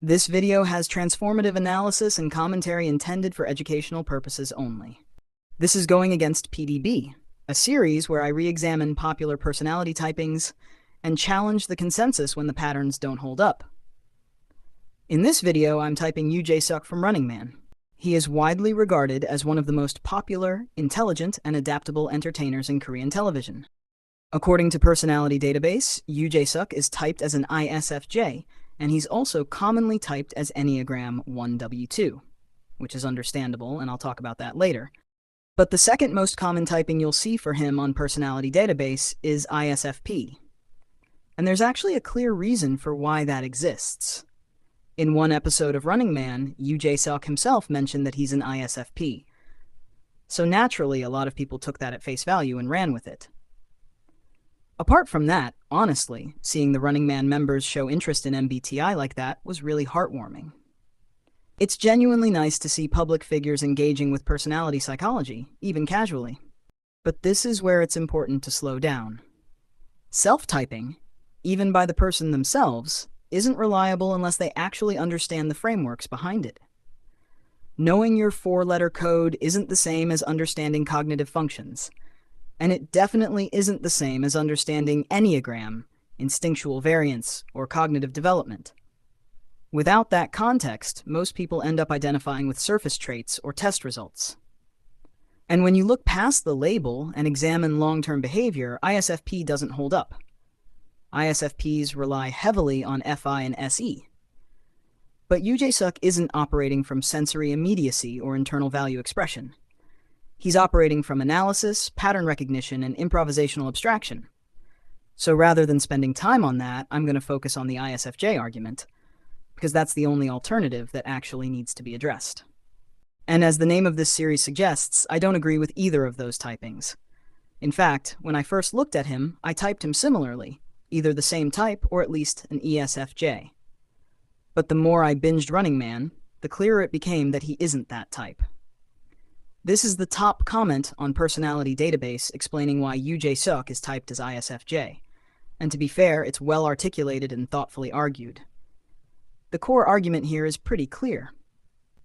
This video has transformative analysis and commentary intended for educational purposes only. This is going against PDB, a series where I re-examine popular personality typings and challenge the consensus when the patterns don't hold up. In this video, I'm typing Yoo Jae Seok from Running Man. He is widely regarded as one of the most popular, intelligent, and adaptable entertainers in Korean television. According to Personality Database, Yoo Jae Seok is typed as an ISFJ, and he's also commonly typed as Enneagram 1W2, which is understandable, and I'll talk about that later. But the second most common typing you'll see for him on Personality Database is ISFP. And there's actually a clear reason for why that exists. In one episode of Running Man, Yoo Jae Seok himself mentioned that he's an ISFP. So naturally, a lot of people took that at face value and ran with it. Apart from that, honestly, seeing the Running Man members show interest in MBTI like that was really heartwarming. It's genuinely nice to see public figures engaging with personality psychology, even casually. But this is where it's important to slow down. Self-typing, even by the person themselves, isn't reliable unless they actually understand the frameworks behind it. Knowing your four-letter code isn't the same as understanding cognitive functions. And it definitely isn't the same as understanding enneagram, instinctual variance, or cognitive development. Without that context, most people end up identifying with surface traits or test results. And when you look past the label and examine long-term behavior, ISFP doesn't hold up. ISFPs rely heavily on FI and SE. But Yoo Jae Seok isn't operating from sensory immediacy or internal value expression. He's operating from analysis, pattern recognition, and improvisational abstraction. So rather than spending time on that, I'm going to focus on the ISFJ argument, because that's the only alternative that actually needs to be addressed. And as the name of this series suggests, I don't agree with either of those typings. In fact, when I first looked at him, I typed him similarly, either the same type or at least an ESFJ. But the more I binged Running Man, the clearer it became that he isn't that type. This is the top comment on Personality Database explaining why Yoo Jae Seok is typed as ISFJ. And to be fair, it's well articulated and thoughtfully argued. The core argument here is pretty clear.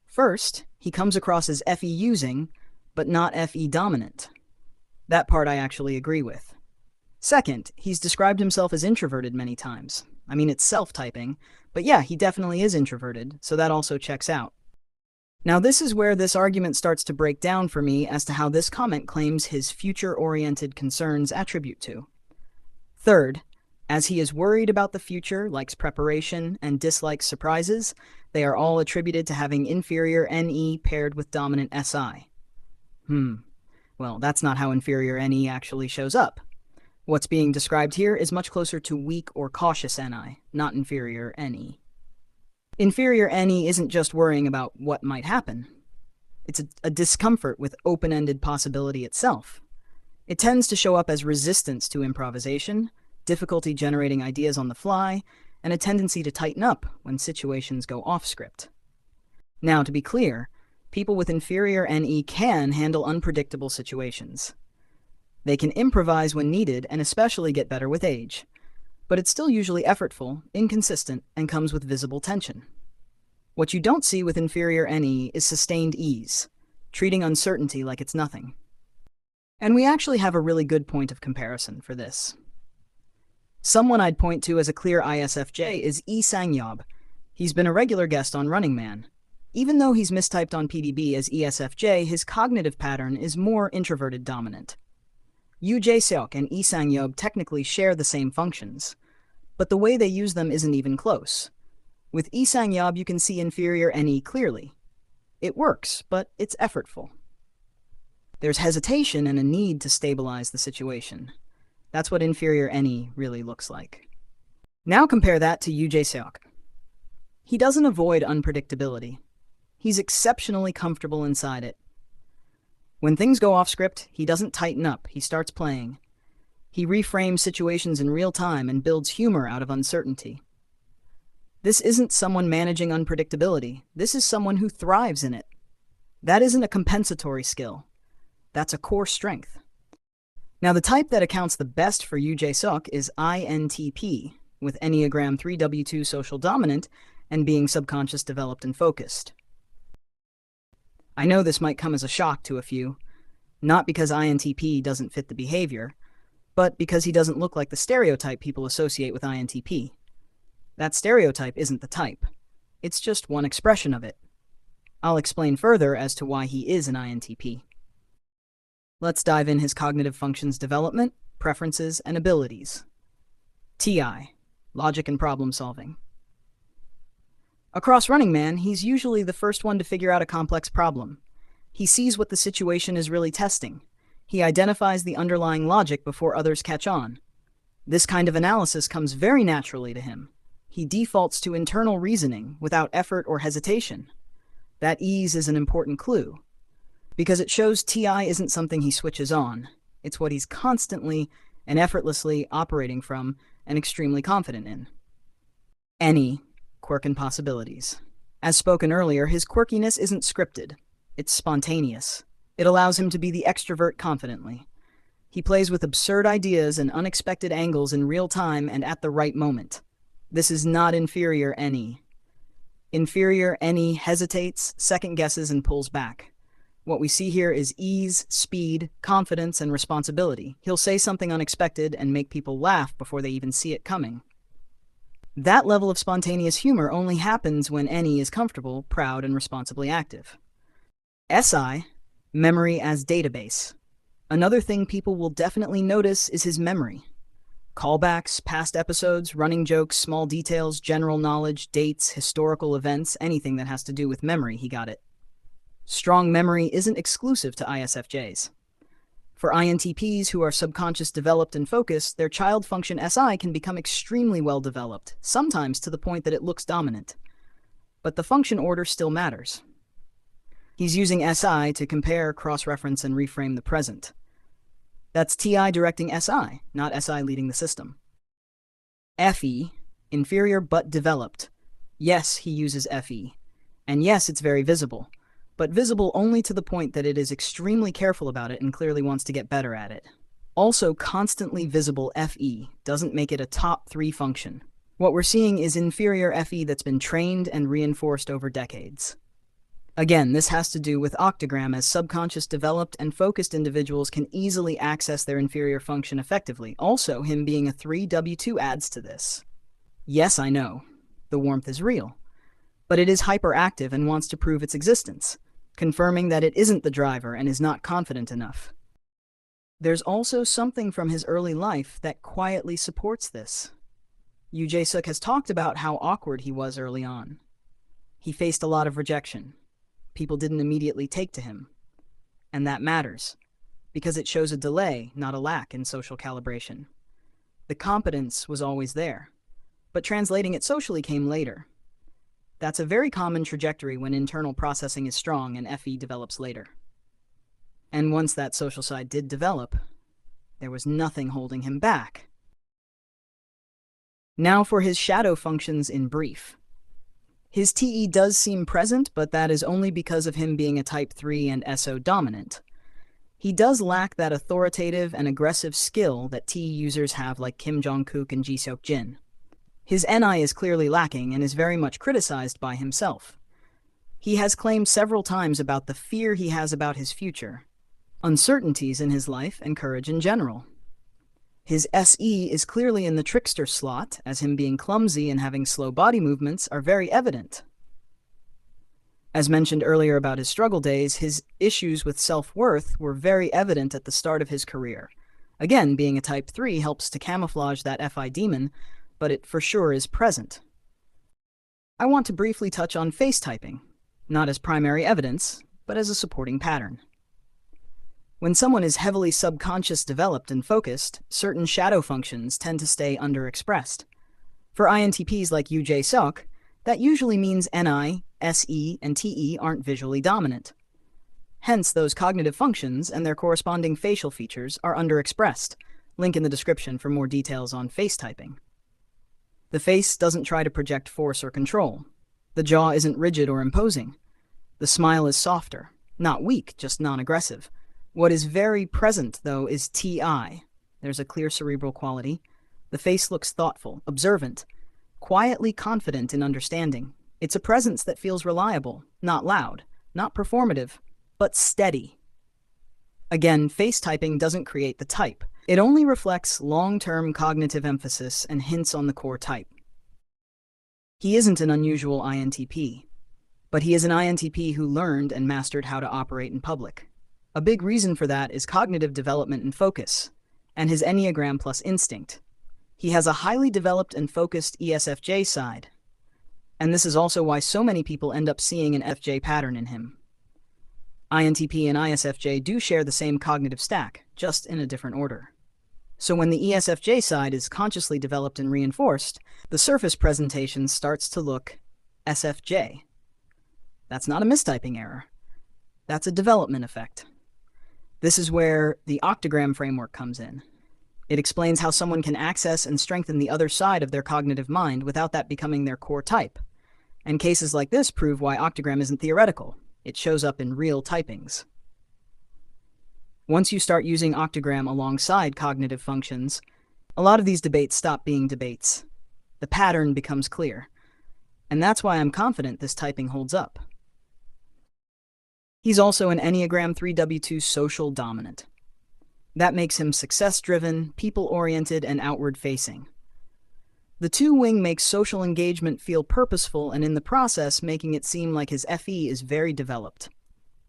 First, he comes across as FE using, but not FE dominant. That part I actually agree with. Second, he's described himself as introverted many times. I mean, it's self-typing, but yeah, he definitely is introverted, so that also checks out. Now this is where this argument starts to break down for me as to how this comment claims his future-oriented concerns attribute to. Third, as he is worried about the future, likes preparation, and dislikes surprises, they are all attributed to having inferior NE paired with dominant SI. Well, that's not how inferior NE actually shows up. What's being described here is much closer to weak or cautious NI, not inferior NE. Inferior NE isn't just worrying about what might happen. It's a discomfort with open-ended possibility itself. It tends to show up as resistance to improvisation, difficulty generating ideas on the fly, and a tendency to tighten up when situations go off-script. Now, to be clear, people with inferior NE can handle unpredictable situations. They can improvise when needed and especially get better with age. But it's still usually effortful, inconsistent, and comes with visible tension. What you don't see with inferior NE is sustained ease, treating uncertainty like it's nothing. And we actually have a really good point of comparison for this. Someone I'd point to as a clear ISFJ is Lee Sang-yeob. He's been a regular guest on Running Man. Even though he's mistyped on PDB as ESFJ, his cognitive pattern is more introverted dominant. Yoo Jae Seok and Lee Sang-yeob technically share the same functions, but the way they use them isn't even close. With Lee Sang-yeob, you can see inferior NE clearly. It works, but it's effortful. There's hesitation and a need to stabilize the situation. That's what inferior NE really looks like. Now compare that to Yoo Jae Seok. He doesn't avoid unpredictability. He's exceptionally comfortable inside it. When things go off script, he doesn't tighten up, he starts playing. He reframes situations in real time and builds humor out of uncertainty. This isn't someone managing unpredictability. This is someone who thrives in it. That isn't a compensatory skill. That's a core strength. Now, the type that accounts the best for Yoo Jae Seok is INTP, with Enneagram 3W2 social dominant and being subconscious, developed, and focused. I know this might come as a shock to a few, not because INTP doesn't fit the behavior, but because he doesn't look like the stereotype people associate with INTP. That stereotype isn't the type. It's just one expression of it. I'll explain further as to why he is an INTP. Let's dive in his cognitive functions development, preferences, and abilities. TI, logic and problem solving. Across Running Man, he's usually the first one to figure out a complex problem. He sees what the situation is really testing. He identifies the underlying logic before others catch on. This kind of analysis comes very naturally to him. He defaults to internal reasoning without effort or hesitation. That ease is an important clue, because it shows TI isn't something he switches on. It's what he's constantly and effortlessly operating from and extremely confident in. Any quirk and possibilities. As spoken earlier, his quirkiness isn't scripted. It's spontaneous. It allows him to be the extrovert confidently. He plays with absurd ideas and unexpected angles in real time and at the right moment. This is not inferior any. Inferior any hesitates, second guesses, and pulls back. What we see here is ease, speed, confidence, and responsibility. He'll say something unexpected and make people laugh before they even see it coming. That level of spontaneous humor only happens when any is comfortable, proud, and responsibly active. SI, memory as database. Another thing people will definitely notice is his memory. Callbacks, past episodes, running jokes, small details, general knowledge, dates, historical events, anything that has to do with memory, he got it. Strong memory isn't exclusive to ISFJs. For INTPs who are subconscious, developed, and focused, their child function SI can become extremely well developed, sometimes to the point that it looks dominant. But the function order still matters. He's using SI to compare, cross-reference, and reframe the present. That's TI directing SI, not SI leading the system. FE, inferior but developed. Yes, he uses FE. And yes, it's very visible. But visible only to the point that it is extremely careful about it and clearly wants to get better at it. Also, constantly visible FE doesn't make it a top 3 function. What we're seeing is inferior FE that's been trained and reinforced over decades. Again, this has to do with octagram, as subconscious, developed, and focused individuals can easily access their inferior function effectively. Also, him being a 3W2 adds to this. Yes, I know, the warmth is real, but it is hyperactive and wants to prove its existence, confirming that it isn't the driver and is not confident enough. There's also something from his early life that quietly supports this. Yoo Jae Seok has talked about how awkward he was early on. He faced a lot of rejection. People didn't immediately take to him. And that matters, because it shows a delay, not a lack, in social calibration. The competence was always there, but translating it socially came later. That's a very common trajectory when internal processing is strong and FE develops later. And once that social side did develop, there was nothing holding him back. Now for his shadow functions in brief. His TE does seem present, but that is only because of him being a Type 3 and SO dominant. He does lack that authoritative and aggressive skill that TE users have, like Kim Jong-kook and Ji-seok Jin. His NI is clearly lacking and is very much criticized by himself. He has claimed several times about the fear he has about his future, uncertainties in his life, and courage in general. His SE is clearly in the trickster slot, as him being clumsy and having slow body movements are very evident. As mentioned earlier about his struggle days, his issues with self-worth were very evident at the start of his career. Again, being a Type 3 helps to camouflage that FI demon, but it for sure is present. I want to briefly touch on face typing, not as primary evidence, but as a supporting pattern. When someone is heavily subconscious, developed, and focused, certain shadow functions tend to stay underexpressed. For INTPs like Yoo Jae Seok, that usually means NI, SE, and TE aren't visually dominant. Hence, those cognitive functions and their corresponding facial features are underexpressed. Link in the description for more details on face typing. The face doesn't try to project force or control. The jaw isn't rigid or imposing. The smile is softer, not weak, just non-aggressive. What is very present, though, is TI. There's a clear cerebral quality. The face looks thoughtful, observant, quietly confident in understanding. It's a presence that feels reliable, not loud, not performative, but steady. Again, face typing doesn't create the type. It only reflects long-term cognitive emphasis and hints on the core type. He isn't an unusual INTP, but he is an INTP who learned and mastered how to operate in public. A big reason for that is cognitive development and focus, and his enneagram plus instinct. He has a highly developed and focused ESFJ side, and this is also why so many people end up seeing an FJ pattern in him. INTP and ISFJ do share the same cognitive stack, just in a different order. So when the ESFJ side is consciously developed and reinforced, the surface presentation starts to look SFJ. That's not a mistyping error. That's a development effect. This is where the octagram framework comes in. It explains how someone can access and strengthen the other side of their cognitive mind without that becoming their core type. And cases like this prove why octagram isn't theoretical. It shows up in real typings. Once you start using octagram alongside cognitive functions, a lot of these debates stop being debates. The pattern becomes clear. And that's why I'm confident this typing holds up. He's also an Enneagram 3W2 social dominant. That makes him success-driven, people-oriented, and outward-facing. The two-wing makes social engagement feel purposeful and in the process making it seem like his FE is very developed.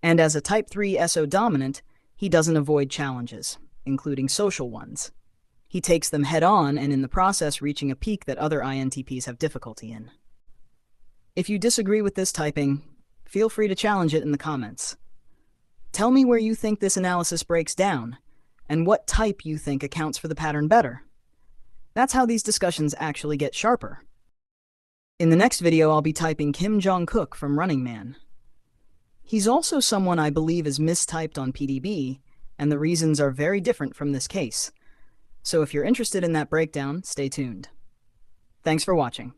And as a Type 3 SO dominant, he doesn't avoid challenges, including social ones. He takes them head-on and in the process reaching a peak that other INTPs have difficulty in. If you disagree with this typing, feel free to challenge it in the comments. Tell me where you think this analysis breaks down, and what type you think accounts for the pattern better. That's how these discussions actually get sharper. In the next video, I'll be typing Kim Jong-kook from Running Man. He's also someone I believe is mistyped on PDB, and the reasons are very different from this case. So if you're interested in that breakdown, stay tuned. Thanks for watching.